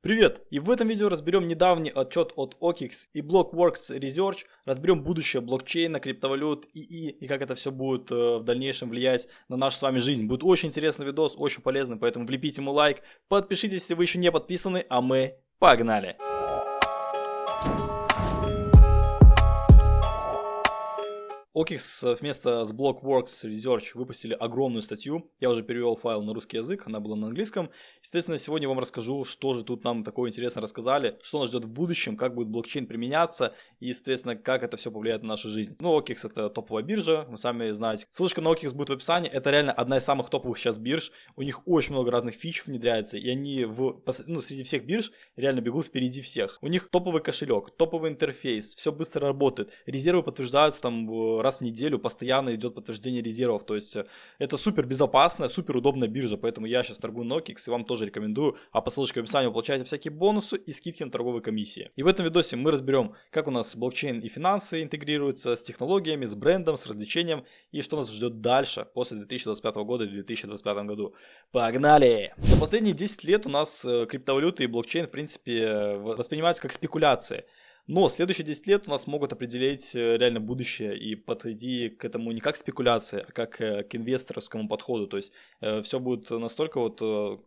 Привет! И в этом видео разберем недавний отчет от OKX и Blockworks Research, разберем будущее блокчейна, криптовалют, ИИ и как это все будет в дальнейшем влиять на нашу с вами жизнь. Будет очень интересный видос, очень полезный, поэтому влепите ему лайк, подпишитесь, если вы еще не подписаны, а мы погнали! OKX совместно с Blockworks Research выпустили огромную статью. Я уже перевел файл на русский язык, она была на английском. Естественно, сегодня вам расскажу, что же тут нам такого интересно рассказали, что нас ждет в будущем, как будет блокчейн применяться и, естественно, как это все повлияет на нашу жизнь. Ну, OKX это топовая биржа, вы сами знаете. Ссылочка на OKX будет в описании. Это реально одна из самых топовых сейчас бирж. У них очень много разных фич внедряется, и они среди всех бирж реально бегут впереди всех. У них топовый кошелек, топовый интерфейс, все быстро работает. Резервы подтверждаются там раз в неделю, постоянно идет подтверждение резервов, то есть это супер безопасная, супер удобная биржа, поэтому я сейчас торгую на OKX и вам тоже рекомендую, а по ссылочке в описании вы получаете всякие бонусы и скидки на торговые комиссии. И в этом видосе мы разберем, как у нас блокчейн и финансы интегрируются с технологиями, с брендом, с развлечением и что нас ждет дальше после 2025 года и в 2025 году. Погнали! За последние 10 лет у нас криптовалюты и блокчейн в принципе воспринимаются как спекуляции. Но следующие 10 лет у нас могут определить реально будущее и подойти к этому не как спекуляции, а как к инвесторскому подходу. То есть все будет настолько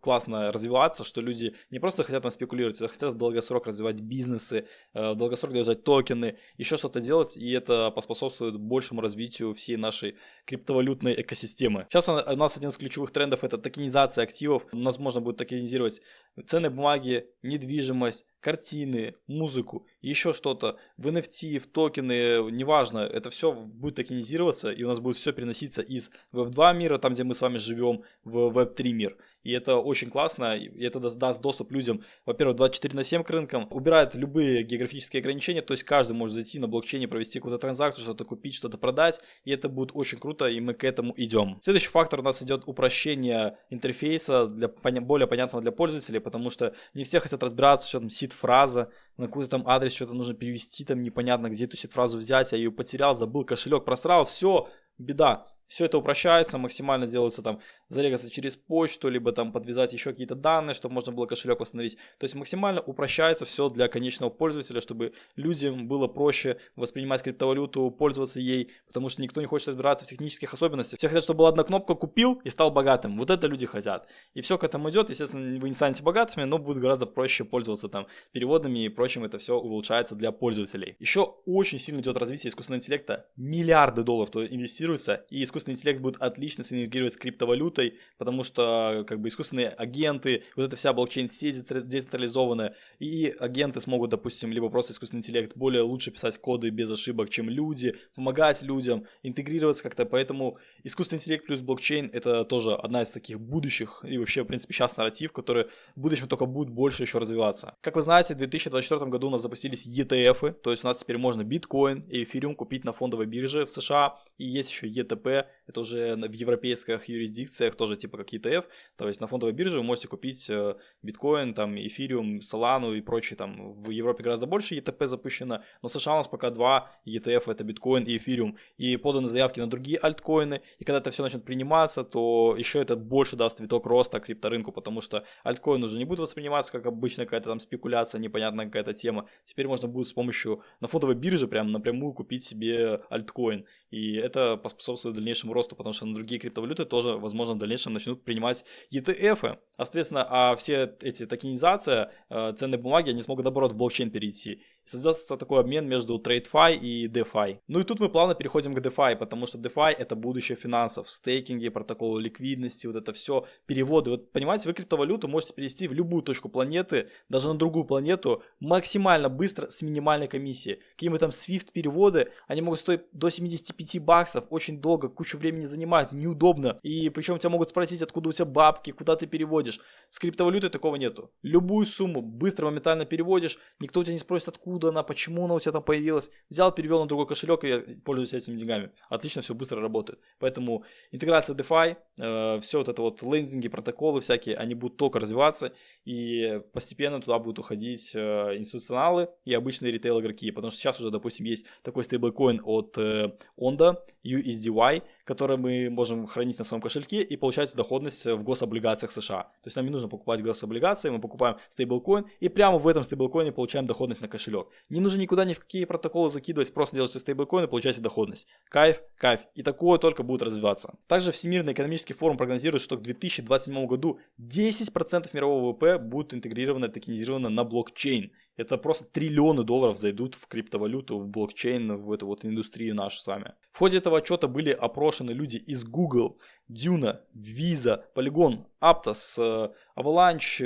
классно развиваться, что люди не просто хотят там спекулировать, а хотят в долгосрок развивать бизнесы, в долгосрок держать токены, еще что-то делать, и это поспособствует большему развитию всей нашей криптовалютной экосистемы. Сейчас у нас один из ключевых трендов — это токенизация активов. У нас можно будет токенизировать ценные бумаги, недвижимость, картины, музыку, еще что-то, в NFT, в токены, неважно, это все будет токенизироваться, и у нас будет все переноситься из Web2 мира, там, где мы с вами живем, в Web3 мир. И это очень классно, и это даст доступ людям, во-первых, 24/7 к рынкам, убирает любые географические ограничения, то есть каждый может зайти на блокчейне, провести какую-то транзакцию, что-то купить, что-то продать, и это будет очень круто, и мы к этому идем. Следующий фактор у нас идет упрощение интерфейса, более понятного для пользователей, потому что не все хотят разбираться, что там сид-фраза, на какой-то там адрес что-то нужно перевести, там непонятно, где эту сид-фразу взять, я ее потерял, забыл, кошелек просрал, все, беда. Все это упрощается, максимально делается там зарегаться через почту, либо там подвязать еще какие-то данные, чтобы можно было кошелек восстановить. То есть максимально упрощается все для конечного пользователя, чтобы людям было проще воспринимать криптовалюту, пользоваться ей, потому что никто не хочет разбираться в технических особенностях. Все хотят, чтобы была одна кнопка, купил и стал богатым. Вот это люди хотят. И все к этому идет. Естественно, вы не станете богатыми, но будет гораздо проще пользоваться там переводами и прочим. Это все улучшается для пользователей. Еще очень сильно идет развитие искусственного интеллекта. Миллиарды долларов туда инвестируется, и искусственный интеллект будет отлично синтегрировать с криптовалютой, потому что как бы искусственные агенты, вот эта вся блокчейн-сеть децентрализованная, и агенты смогут, допустим, либо просто искусственный интеллект более лучше писать коды без ошибок, чем люди, помогать людям, интегрироваться как-то, поэтому искусственный интеллект плюс блокчейн — это тоже одна из таких будущих, и вообще, в принципе, сейчас нарратив, который в будущем только будет больше еще развиваться. Как вы знаете, в 2024 году у нас запустились ETF, то есть у нас теперь можно биткоин и эфириум купить на фондовой бирже в США, и есть еще ETP, это уже в европейских юрисдикциях тоже типа как ETF, то есть на фондовой бирже вы можете купить биткоин, там, эфириум, солану и прочие, там, в Европе гораздо больше ETP запущено, но в США у нас пока два ETF, это биткоин и эфириум, и поданы заявки на другие альткоины, и когда это все начнет приниматься, то еще это больше даст виток роста крипторынку, потому что альткоин уже не будет восприниматься как обычная какая-то там спекуляция, непонятная какая-то тема, теперь можно будет с помощью на фондовой бирже прям напрямую купить себе альткоин, и это поспособствует дальнейшему росту, потому что на другие криптовалюты тоже, возможно, в дальнейшем начнут принимать ETF. Соответственно, все эти токенизация, ценные бумаги, они смогут, наоборот, в блокчейн перейти. Создается такой обмен между TradeFi и DeFi. Ну и тут мы плавно переходим к DeFi, потому что DeFi — это будущее финансов, стейкинги, протоколы ликвидности, вот это все, переводы. Вот понимаете, вы криптовалюту можете перевести в любую точку планеты, даже на другую планету, максимально быстро с минимальной комиссией. Какие-нибудь там Swift переводы, они могут стоить до $75, очень долго, кучу времени занимают, неудобно. И причем тебя могут спросить, откуда у тебя бабки, куда ты переводишь. С криптовалютой такого нету. Любую сумму быстро, моментально переводишь, никто у тебя не спросит, откуда она, почему она у тебя там появилась. Взял, перевел на другой кошелек и я пользуюсь этими деньгами. Отлично, все быстро работает. Поэтому интеграция DeFi все вот это вот лендинги, протоколы всякие, они будут только развиваться, и постепенно туда будут уходить институционалы и обычные ритейл-игроки, потому что сейчас уже, допустим, есть такой стейблкоин от Onda, USDY, который мы можем хранить на своем кошельке и получать доходность в гособлигациях США. То есть нам не нужно покупать гособлигации, мы покупаем стейблкоин и прямо в этом стейблкоине получаем доходность на кошелек. Не нужно никуда ни в какие протоколы закидывать, просто делаете стейблкоин и получаете доходность. Кайф, кайф. И такое только будет развиваться. Также Всемирный экономический форум прогнозирует, что к 2027 году 10% мирового ВВП будет интегрировано, токенизировано на блокчейн. Это просто триллионы долларов зайдут в криптовалюту, в блокчейн, в эту вот индустрию нашу с вами. В ходе этого отчета были опрошены люди из Google, Duna, Visa, Polygon, Aptos, Avalanche,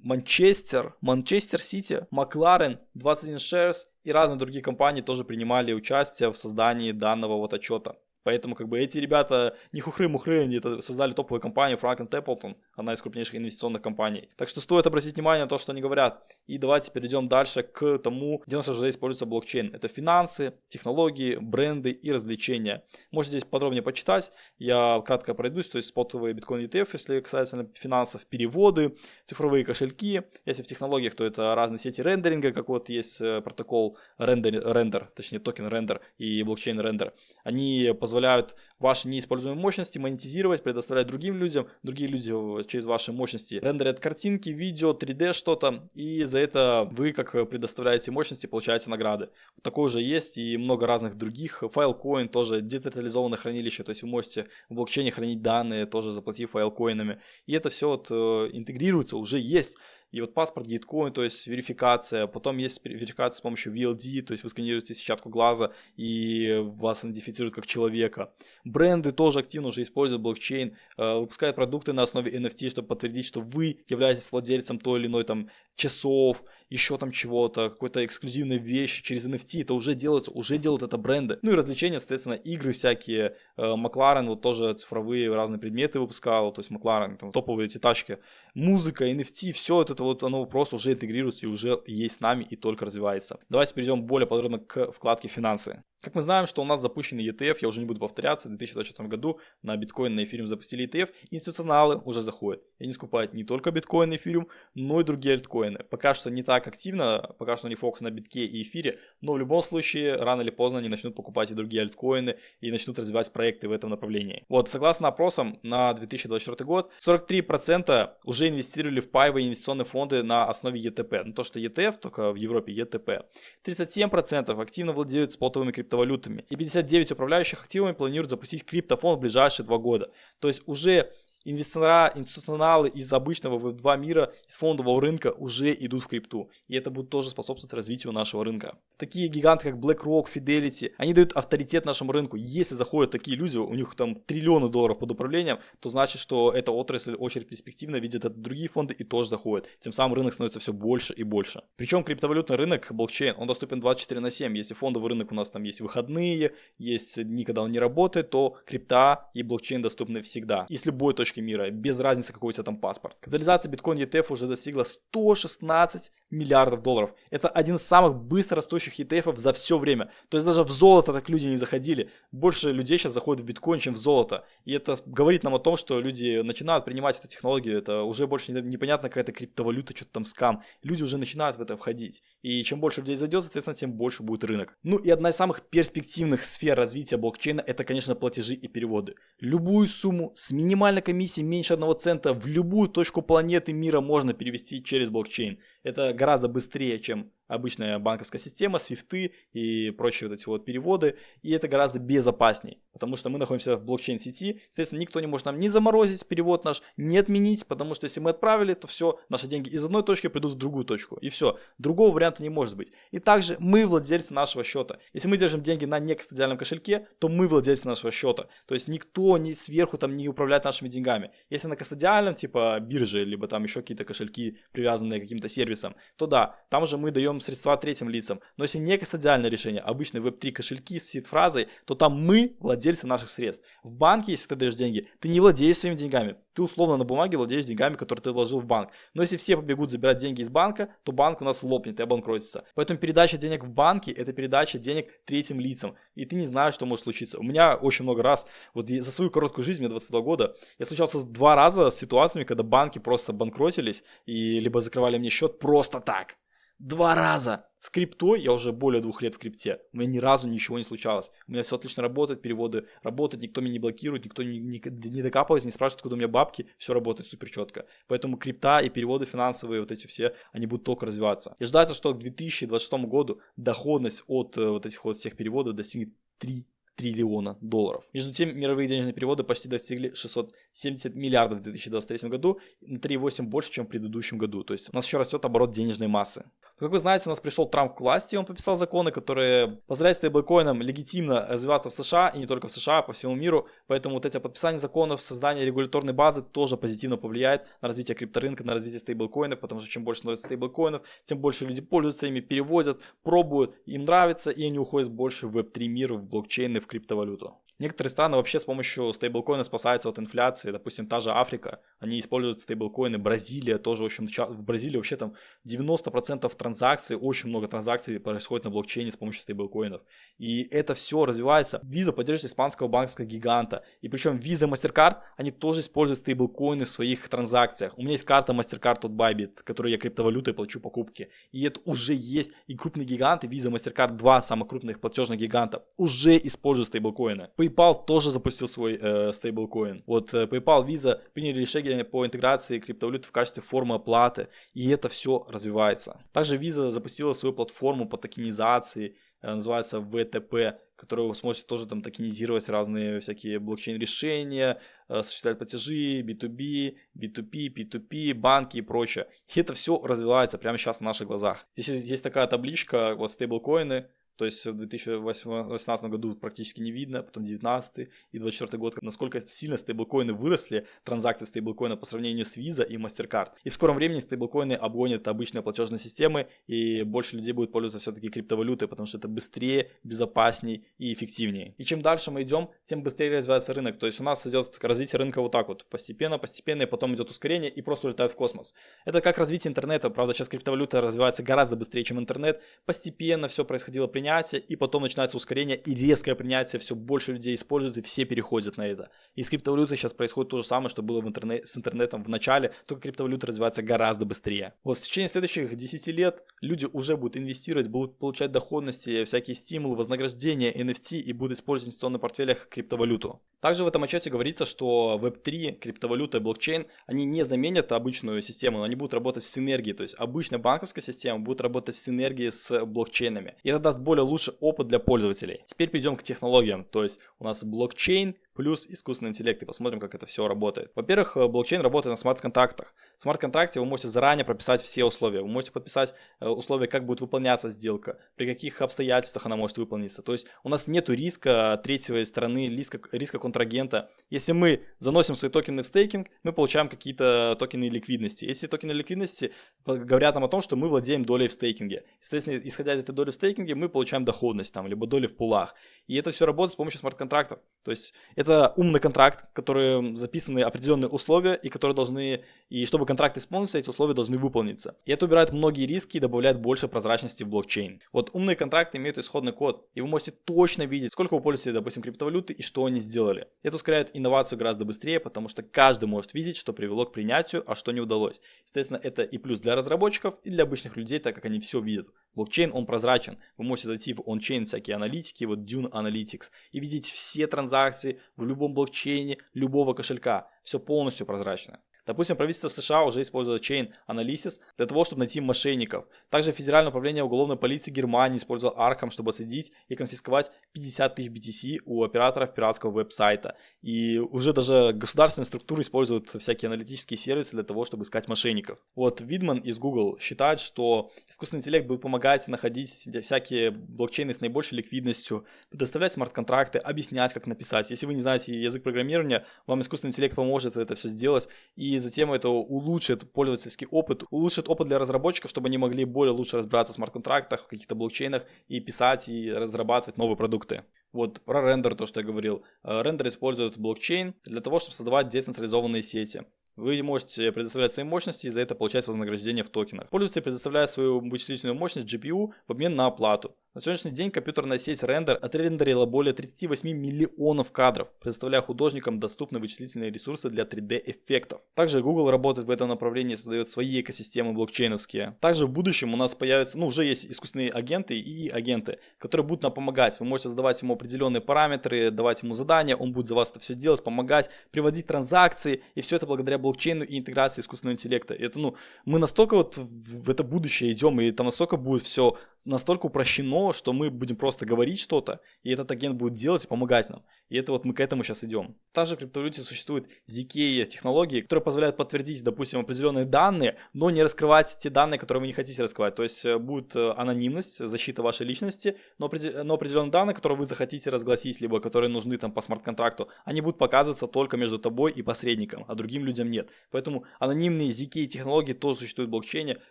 Manchester City, McLaren, 21 Shares и разные другие компании тоже принимали участие в создании данного вот отчета. Поэтому как бы эти ребята не хухры-мухры, они создали топовую компанию Franklin Templeton, одна из крупнейших инвестиционных компаний. Так что стоит обратить внимание на то, что они говорят. И давайте перейдем дальше к тому, где у нас уже используется блокчейн. Это финансы, технологии, бренды и развлечения. Можете здесь подробнее почитать. Я кратко пройдусь, то есть спотовые биткоин ETF, если касательно финансов, переводы, цифровые кошельки. Если в технологиях, то это разные сети рендеринга, как вот есть протокол рендер, точнее токен рендер и блокчейн рендер. Они позволяют ваши неиспользуемые мощности монетизировать, предоставлять другим людям. Другие люди через ваши мощности рендерят картинки, видео, 3D что-то. И за это вы, как предоставляете мощности, получаете награды. Вот такое уже есть и много разных других. Filecoin тоже децентрализованное хранилище. То есть вы можете в блокчейне хранить данные, тоже заплатив файлкоинами. И это все вот интегрируется, уже есть. И вот паспорт Gitcoin, то есть верификация, потом есть верификация с помощью VLD, то есть вы сканируете сетчатку глаза и вас идентифицируют как человека. Бренды тоже активно уже используют блокчейн, выпускают продукты на основе NFT, чтобы подтвердить, что вы являетесь владельцем той или иной там часов, еще там чего-то, какой-то эксклюзивной вещи через NFT, это уже делается, уже делают это бренды. Ну и развлечения, соответственно, игры всякие, McLaren вот тоже цифровые разные предметы выпускал, то есть McLaren, там, топовые эти тачки, музыка, NFT, все это вот оно просто уже интегрируется и уже есть с нами и только развивается. Давайте перейдем более подробно к вкладке финансы. Как мы знаем, что у нас запущенный ETF, я уже не буду повторяться, в 2024 году на биткоин, на эфириум запустили ETF, институционалы уже заходят. И они скупают не только биткоин и эфириум, но и другие альткоины. Пока что не так активно, пока что не фокус на битке и эфире, но в любом случае рано или поздно они начнут покупать и другие альткоины и начнут развивать проекты в этом направлении. Вот, согласно опросам на 2024 год, 43% уже инвестировали в паевые инвестиционные фонды на основе ETP. Ну то, что ETF, только в Европе ETP. 37% активно владеют спотовыми криптовалютами. И 59 управляющих активами планируют запустить криптофонд в ближайшие 2 года. То есть уже институционалы из обычного Web2 мира, из фондового рынка уже идут в крипту. И это будет тоже способствовать развитию нашего рынка. Такие гиганты, как BlackRock, Fidelity, они дают авторитет нашему рынку. Если заходят такие люди, у них там триллионы долларов под управлением, то значит, что эта отрасль очень перспективно, видят это другие фонды и тоже заходят. Тем самым рынок становится все больше и больше. Причем криптовалютный рынок, блокчейн, он доступен 24/7. Если фондовый рынок у нас там есть выходные, есть дни, когда он не работает, то крипта и блокчейн доступны всегда. И с любой точки мира, без разницы, какой у тебя там паспорт. Капитализация биткоин ETF уже достигла 116 миллиардов долларов. Это один из самых быстро растущих ETF за все время. То есть даже в золото так люди не заходили. Больше людей сейчас заходят в биткоин, чем в золото. И это говорит нам о том, что люди начинают принимать эту технологию. Это уже больше непонятно какая-то криптовалюта, что-то там скам. Люди уже начинают в это входить. И чем больше людей зайдет, соответственно, тем больше будет рынок. Ну и одна из самых перспективных сфер развития блокчейна — это, конечно, платежи и переводы. Любую сумму с минимальной комиссией меньше 1 цента в любую точку планеты мира можно перевести через блокчейн. Это гораздо быстрее, чем обычная банковская система, свифты и прочие вот эти вот переводы. И это гораздо безопаснее, потому что мы находимся в блокчейн-сети. Соответственно, никто не может нам не заморозить перевод наш, не отменить, потому что если мы отправили, то все, наши деньги из одной точки придут в другую точку. И все, другого варианта не может быть. И также мы владельцы нашего счета. Если мы держим деньги на некастодиальном кошельке, то мы владельцы нашего счета. То есть никто не сверху там не управляет нашими деньгами. Если на кастодиальном, типа бирже, либо там еще какие-то кошельки, привязанные к каким-то сервисам, то да, там же мы даем передаем средства третьим лицам. Но если не кастодиальное решение, обычные Web3 кошельки с сид-фразой, то там мы владельцы наших средств. В банке, если ты даешь деньги, ты не владеешь своими деньгами. Ты условно на бумаге владеешь деньгами, которые ты вложил в банк. Но если все побегут забирать деньги из банка, то банк у нас лопнет и обанкротится. Поэтому передача денег в банке – это передача денег третьим лицам. И ты не знаешь, что может случиться. У меня очень много раз, вот за свою короткую жизнь, мне 22 года, я случался 2 раза с ситуациями, когда банки просто банкротились и либо закрывали мне счет просто так. 2 раза! С криптой я уже более 2 лет в крипте. У меня ни разу ничего не случалось. У меня все отлично работает, переводы работают, никто меня не блокирует, никто не докапывается, не спрашивает, откуда у меня бабки. Все работает супер четко. Поэтому крипта и переводы финансовые, вот эти все, они будут только развиваться. И ждается, что к 2026 году доходность от вот этих вот всех переводов достигнет 3 триллиона долларов. Между тем, мировые денежные переводы почти достигли 670 миллиардов в 2023 году, на 3,8 больше, чем в предыдущем году. То есть у нас еще растет оборот денежной массы. Как вы знаете, у нас пришел Трамп к власти, он подписал законы, которые позволяют стейблкоинам легитимно развиваться в США, и не только в США, а по всему миру. Поэтому вот эти подписания законов, создание регуляторной базы тоже позитивно повлияет на развитие крипторынка, на развитие стейблкоинов, потому что чем больше становится стейблкоинов, тем больше люди пользуются ими, переводят, пробуют, им нравится, и они уходят больше в Web3 мир, в блокчейны, в криптовалюту. Некоторые страны вообще с помощью стейблкоина спасаются от инфляции, допустим, та же Африка, они используют стейблкоины, Бразилия тоже, в Бразилии вообще там 90% транзакций, очень много транзакций происходит на блокчейне с помощью стейблкоинов. И это все развивается. Visa поддерживает испанского банковского гиганта, и причем Visa и MasterCard, они тоже используют стейблкоины в своих транзакциях. У меня есть карта MasterCard от Bybit, которой я криптовалютой плачу покупки, и это уже есть, и крупные гиганты, Visa, MasterCard, 2 самых крупных платежных гиганта, уже используют стейблкоины. PayPal тоже запустил свой стейблкоин. Вот PayPal, Visa приняли решение по интеграции криптовалют в качестве формы оплаты, и это все развивается. Также Visa запустила свою платформу по токенизации, называется VTP, которую вы сможете тоже там токенизировать разные всякие блокчейн-решения, осуществлять платежи, B2B, B2P, P2P, банки и прочее. И это все развивается прямо сейчас на наших глазах. Здесь есть такая табличка, вот стейблкоины. То есть в 2018 году практически не видно, потом 2019 и 2024 год, насколько сильно стейблкоины выросли, транзакции стейблкоина по сравнению с Visa и MasterCard. И в скором времени стейблкоины обгонят обычные платежные системы, и больше людей будет пользоваться все-таки криптовалютой, потому что это быстрее, безопаснее и эффективнее. И чем дальше мы идем, тем быстрее развивается рынок. То есть у нас идет развитие рынка вот так вот, постепенно, и потом идет ускорение и просто улетает в космос. Это как развитие интернета, правда сейчас криптовалюта развивается гораздо быстрее, чем интернет. Постепенно все происходило принятие, и потом начинается ускорение и резкое принятие, все больше людей используют и все переходят на это. И с криптовалютой сейчас происходит то же самое, что было с интернетом в начале, только криптовалюта развивается гораздо быстрее. Вот в течение следующих 10 лет люди уже будут инвестировать, будут получать доходности, всякие стимулы, вознаграждения, NFT и будут использовать в инвестиционных портфелях криптовалюту. Также в этом отчете говорится, что Web3, криптовалюта и блокчейн, они не заменят обычную систему, но они будут работать в синергии, то есть обычная банковская система будет работать в синергии с блокчейнами. И это даст более лучший опыт для пользователей. Теперь перейдем к технологиям, то есть у нас блокчейн плюс искусственный интеллект, и посмотрим, как это все работает. Во-первых, блокчейн работает на смарт-контрактах. В смарт-контракте вы можете заранее прописать все условия. Вы можете подписать условия, как будет выполняться сделка, при каких обстоятельствах она может выполниться. То есть у нас нет риска третьей стороны, риска контрагента. Если мы заносим свои токены в стейкинг, мы получаем какие-то токены ликвидности. Если токены ликвидности говорят нам о том, что мы владеем долей в стейкинге. Соответственно, исходя из этой доли в стейкинге, мы получаем доходность, там, либо доли в пулах. И это все работает с помощью смарт-контрактов. То есть это умный контракт, в котором записаны определенные условия, и которые должны, и чтобы контракт исполнился, эти условия должны выполниться. И это убирает многие риски и добавляет больше прозрачности в блокчейн. Вот умные контракты имеют исходный код, и вы можете точно видеть, сколько вы пользуетесь, допустим, криптовалюты и что они сделали. Это ускоряет инновацию гораздо быстрее, потому что каждый может видеть, что привело к принятию, а что не удалось. Естественно, это и плюс для разработчиков, и для обычных людей, так как они все видят. Блокчейн, он прозрачен. Вы можете зайти в ончейн, всякие аналитики, вот Dune Analytics, и видеть все транзакции в любом блокчейне, любого кошелька. Все полностью прозрачно. Допустим, правительство США уже использует Chain Analysis для того, чтобы найти мошенников. Также Федеральное управление уголовной полиции Германии использовало Arkham, чтобы отследить и конфисковать 50 тысяч BTC у операторов пиратского веб-сайта. И уже даже государственные структуры используют всякие аналитические сервисы для того, чтобы искать мошенников. Вот Видман из Google считает, что искусственный интеллект будет помогать находить всякие блокчейны с наибольшей ликвидностью, предоставлять смарт-контракты, объяснять, как написать. Если вы не знаете язык программирования, вам искусственный интеллект поможет это все сделать. И затем это улучшит пользовательский опыт, улучшит опыт для разработчиков, чтобы они могли более лучше разбираться в смарт-контрактах, в каких-то блокчейнах и писать и разрабатывать новые продукты. Вот про рендер, то, что я говорил. Рендер использует блокчейн для того, чтобы создавать децентрализованные сети. Вы можете предоставлять свои мощности и за это получать вознаграждение в токенах. Пользователь предоставляет свою вычислительную мощность GPU в обмен на оплату. На сегодняшний день компьютерная сеть Render отрендерила более 38 миллионов кадров, предоставляя художникам доступные вычислительные ресурсы для 3D-эффектов. Также Google работает в этом направлении и создает свои экосистемы блокчейновские. Также в будущем у нас появятся, уже есть искусственные агенты и агенты, которые будут нам помогать. Вы можете задавать ему определенные параметры, давать ему задания, он будет за вас это все делать, помогать, приводить транзакции, и все это благодаря блокчейну и интеграции искусственного интеллекта. И это, мы настолько вот в это будущее идем, и там настолько будет все настолько упрощено, что мы будем просто говорить что-то, и этот агент будет делать и помогать нам. И это вот мы к этому сейчас идем. Также в криптовалюте существуют ZK технологии, которые позволяют подтвердить, допустим, определенные данные, но не раскрывать те данные, которые вы не хотите раскрывать. То есть будет анонимность, защита вашей личности, но определенные данные, которые вы захотите разгласить, либо которые нужны там по смарт-контракту, они будут показываться только между тобой и посредником, а другим людям нет. Поэтому анонимные ZK технологии тоже существуют в блокчейне,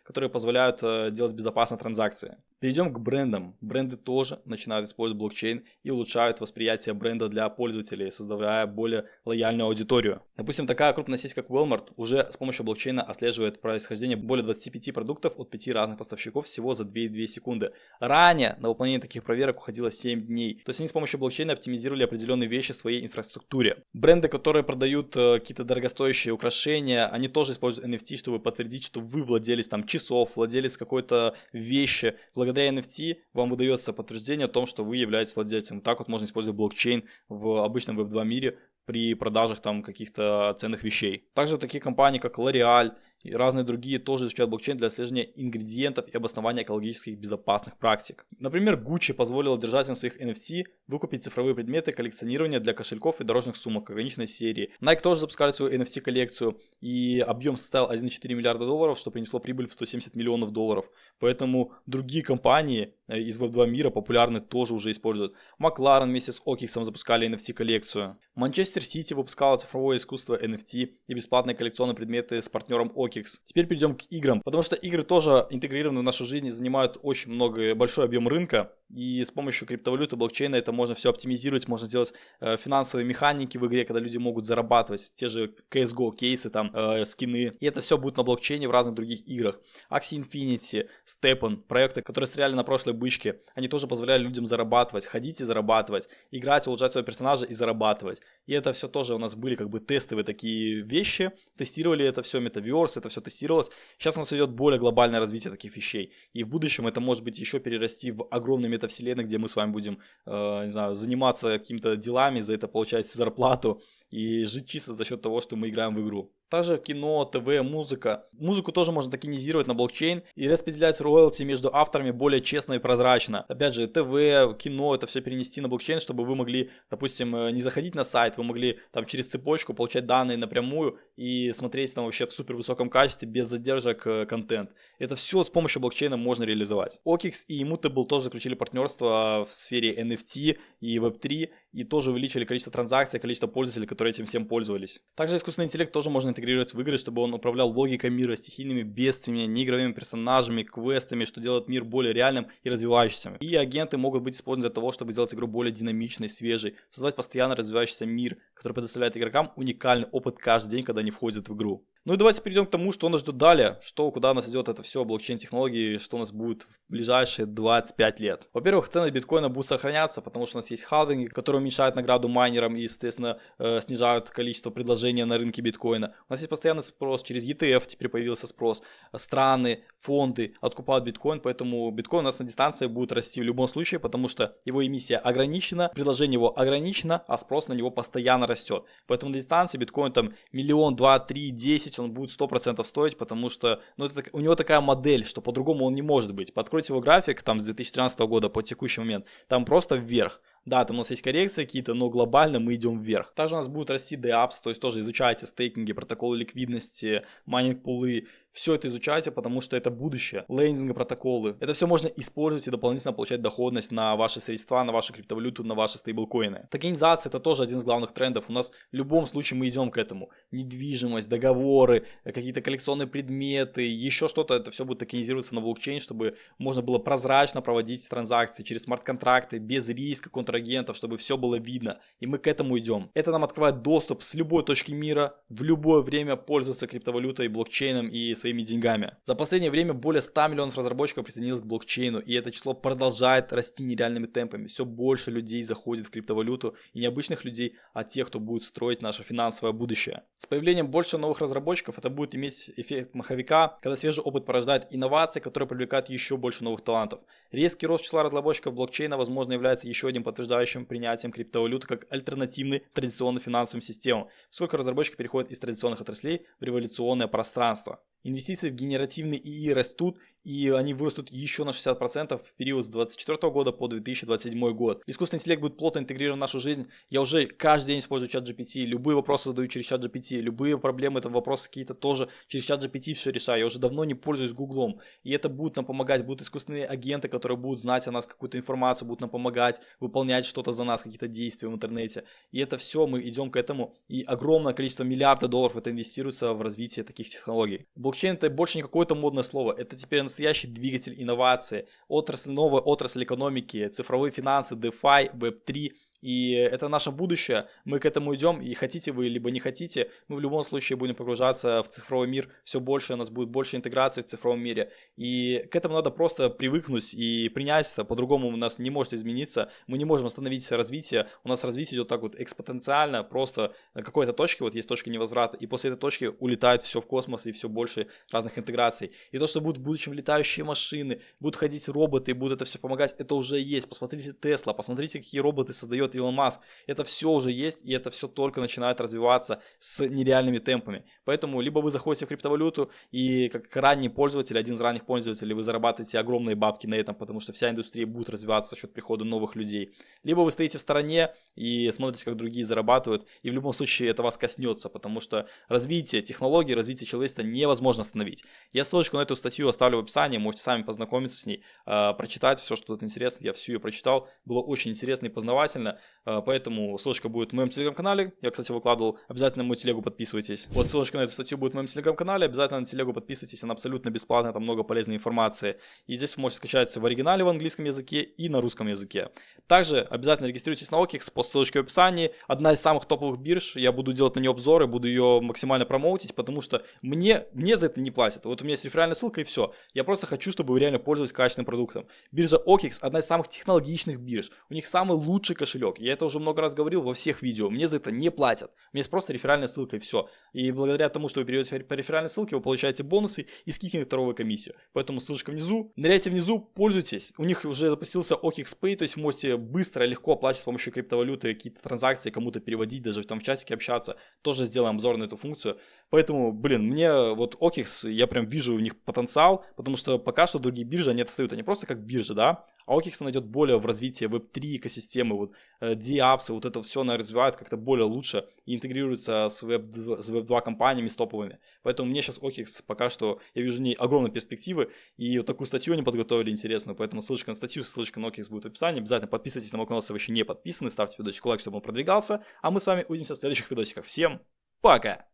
которые позволяют делать безопасные транзакции. Перейдем к брендам. Бренды тоже начинают использовать блокчейн и улучшают восприятие бренда для пользователей, создавая более лояльную аудиторию. Допустим, такая крупная сеть, как Walmart, уже с помощью блокчейна отслеживает происхождение более 25 продуктов от 5 разных поставщиков всего за 2,2 секунды. Ранее на выполнение таких проверок уходило 7 дней. То есть они с помощью блокчейна оптимизировали определенные вещи в своей инфраструктуре. Бренды, которые продают какие-то дорогостоящие украшения, они тоже используют NFT, чтобы подтвердить, что вы владелец там часов, владелец какой-то вещи. Благодаря NFT вам выдается подтверждение о том, что вы являетесь владельцем. Вот так вот можно использовать блокчейн в обычном Web2 мире при продажах там каких-то ценных вещей. Также такие компании, как L'Oreal и разные другие тоже изучают блокчейн для отслеживания ингредиентов и обоснования экологических безопасных практик. Например, Gucci позволила держателям своих NFT выкупить цифровые предметы коллекционирования для кошельков и дорожных сумок ограниченной серии. Nike тоже запускали свою NFT-коллекцию, и объем составил 1,4 миллиарда долларов, что принесло прибыль в 170 миллионов долларов. Поэтому другие компании из Web2 мира популярны тоже уже используют. McLaren вместе с OKX запускали NFT-коллекцию. Manchester City выпускала цифровое искусство NFT и бесплатные коллекционные предметы с партнером OKX. Теперь перейдем к играм, потому что игры тоже интегрированы в нашу жизнь и занимают очень большой объем рынка, и с помощью криптовалюты, блокчейна это можно все оптимизировать, можно сделать финансовые механики в игре, когда люди могут зарабатывать, те же CSGO кейсы, там скины, и это все будет на блокчейне в разных других играх. Axie Infinity, Steppen, проекты, которые стреляли на прошлой бычке, они тоже позволяли людям зарабатывать, ходить и зарабатывать, играть, улучшать своего персонажа и зарабатывать. И это все тоже у нас были как бы тестовые такие вещи, тестировали это все, Metaverse, это все тестировалось. Сейчас у нас идет более глобальное развитие таких вещей. И в будущем это может быть еще перерасти в огромные метавселенные, где мы с вами будем, не знаю, заниматься какими-то делами, за это получать зарплату и жить чисто за счет того, что мы играем в игру. Также кино, ТВ, музыка. Музыку тоже можно токенизировать на блокчейн и распределять роялти между авторами более честно и прозрачно. Опять же, ТВ, кино, это все перенести на блокчейн, чтобы вы могли, допустим, не заходить на сайт, вы могли там через цепочку получать данные напрямую и смотреть там вообще в супер высоком качестве, без задержек контент. Это все с помощью блокчейна можно реализовать. OKX и Immutable тоже заключили партнерство в сфере NFT и Web3 и тоже увеличили количество транзакций, количество пользователей, которые этим всем пользовались. Также искусственный интеллект тоже можно интегрировать в игры, чтобы он управлял логикой мира, стихийными бедствиями, неигровыми персонажами, квестами, что делает мир более реальным и развивающимся. И агенты могут быть использованы для того, чтобы сделать игру более динамичной, свежей, создавать постоянно развивающийся мир, который предоставляет игрокам уникальный опыт каждый день, когда они входят в игру. Ну и давайте перейдем к тому, что нас ждет далее, куда нас идет это все, блокчейн-технологии, что у нас будет в ближайшие 25 лет. Во-первых, цены биткоина будут сохраняться, потому что у нас есть халвинги, которые уменьшают награду майнерам и, естественно, снижают количество предложения на рынке биткоина. У нас есть постоянный спрос, через ETF теперь появился спрос, страны, фонды откупают биткоин, поэтому биткоин у нас на дистанции будет расти в любом случае, потому что его эмиссия ограничена, предложение его ограничено, а спрос на него постоянно растет. Поэтому на дистанции биткоин там 1, 2, 3, 10, он будет 100% стоить, потому что у него такая модель, что по-другому он не может быть. Подкройте его график там с 2013 года по текущий момент, там просто вверх. Да, там у нас есть коррекции какие-то, но глобально мы идем вверх. Также у нас будет расти DApps, то есть тоже изучайте стейкинги, протоколы ликвидности, майнинг-пулы. все это изучайте, потому что это будущее. Лендинги, протоколы. Это все можно использовать и дополнительно получать доходность на ваши средства, на вашу криптовалюту, на ваши стейблкоины. Токенизация — это тоже один из главных трендов. У нас в любом случае мы идем к этому. Недвижимость, договоры, какие-то коллекционные предметы, еще что-то, это все будет токенизироваться на блокчейн, чтобы можно было прозрачно проводить транзакции через смарт-контракты, без риска контрагентов, чтобы все было видно. И мы к этому идем. Это нам открывает доступ с любой точки мира в любое время пользоваться криптовалютой, блокчейном и своими деньгами. За последнее время более 100 миллионов разработчиков присоединилось к блокчейну, и это число продолжает расти нереальными темпами. Все больше людей заходит в криптовалюту, и не обычных людей, а тех, кто будет строить наше финансовое будущее. С появлением больше новых разработчиков это будет иметь эффект маховика, когда свежий опыт порождает инновации, которые привлекают еще больше новых талантов. Резкий рост числа разработчиков блокчейна, возможно, является еще одним подтверждающим принятием криптовалюты как альтернативной традиционным финансовым системам, поскольку разработчики переходят из традиционных отраслей в революционное пространство. Инвестиции в генеративный ИИ растут, и они вырастут еще на 60% в период с 2024 года по 2027 год. Искусственный интеллект будет плотно интегрирован в нашу жизнь. Я уже каждый день использую чат GPT, любые вопросы задаю через чат GPT, любые проблемы, это вопросы какие-то тоже через чат GPT все решаю. Я уже давно не пользуюсь Гуглом, и это будет нам помогать. Будут искусственные агенты, которые будут знать о нас какую-то информацию, будут нам помогать, выполнять что-то за нас, какие-то действия в интернете. И это все, мы идем к этому, и огромное количество миллиардов долларов это инвестируется в развитие таких технологий. Блокчейн — это больше не какое-то модное слово, это теперь настоящий двигатель инновации, новая отрасль экономики, цифровые финансы, DeFi, Web3. И это наше будущее, мы к этому идем, и хотите вы, либо не хотите, мы в любом случае будем погружаться в цифровой мир все больше, у нас будет больше интеграции в цифровом мире, и к этому надо просто привыкнуть и принять это, по-другому у нас не может измениться, мы не можем остановить развитие, у нас развитие идет так вот экспоненциально, просто на какой-то точке, вот есть точка невозврата, и после этой точки улетает все в космос и все больше разных интеграций, и то, что будут в будущем летающие машины, будут ходить роботы, будут это все помогать, это уже есть, посмотрите Tesla, посмотрите, какие роботы создает Илон Маск, это все уже есть, и это все только начинает развиваться с нереальными темпами. Поэтому либо вы заходите в криптовалюту и как ранний пользователь, один из ранних пользователей, вы зарабатываете огромные бабки на этом, потому что вся индустрия будет развиваться за счет прихода новых людей. Либо вы стоите в стороне и смотрите, как другие зарабатывают, и в любом случае это вас коснется, потому что развитие технологий, развитие человечества невозможно остановить. Я ссылочку на эту статью оставлю в описании, можете сами познакомиться с ней, прочитать все, что тут интересно, я всю ее прочитал, было очень интересно и познавательно. Поэтому ссылочка будет в моем телеграм-канале. Я, кстати, выкладывал. Обязательно на мою телегу подписывайтесь. Вот ссылочка на эту статью будет в моем телеграм-канале. Обязательно на телегу подписывайтесь. Она абсолютно бесплатная. Там много полезной информации. И здесь вы можете скачать в оригинале в английском языке и на русском языке. Также обязательно регистрируйтесь на OKX по ссылочке в описании. Одна из самых топовых бирж. Я буду делать на нее обзоры, буду ее максимально промоутить, потому что мне за это не платят. Вот у меня есть реферальная ссылка и все. Я просто хочу, чтобы вы реально пользовались качественным продуктом. Биржа OKX одна из самых технологичных бирж. У них самый лучший кошелек. Я это уже много раз говорил во всех видео. Мне за это не платят. У меня есть просто реферальная ссылка и все. И благодаря тому, что вы перейдете по реферальной ссылке, вы получаете бонусы и скидки на вторую комиссию. Поэтому ссылочка внизу. Ныряйте внизу, пользуйтесь. У них уже запустился OKX Pay, то есть вы можете быстро и легко оплачивать с помощью криптовалюты какие-то транзакции, кому-то переводить, даже там в чатике общаться. Тоже сделаем обзор на эту функцию. Поэтому, мне вот OKX, я прям вижу у них потенциал, потому что пока что другие биржи, они отстают. Они просто как биржа, да? А OKX найдет более в развитие Web3 экосистемы, вот DApps, вот это все она развивает как-то более лучше и интегрируется с Web2 компаниями, с топовыми. Поэтому мне сейчас OKX пока что, я вижу в ней огромные перспективы, и вот такую статью они подготовили интересную, поэтому ссылочка на статью, ссылочка на OKX будет в описании. Обязательно подписывайтесь на мой канал, если вы еще не подписаны, ставьте видосик лайк, чтобы он продвигался, а мы с вами увидимся в следующих видосиках. Всем пока!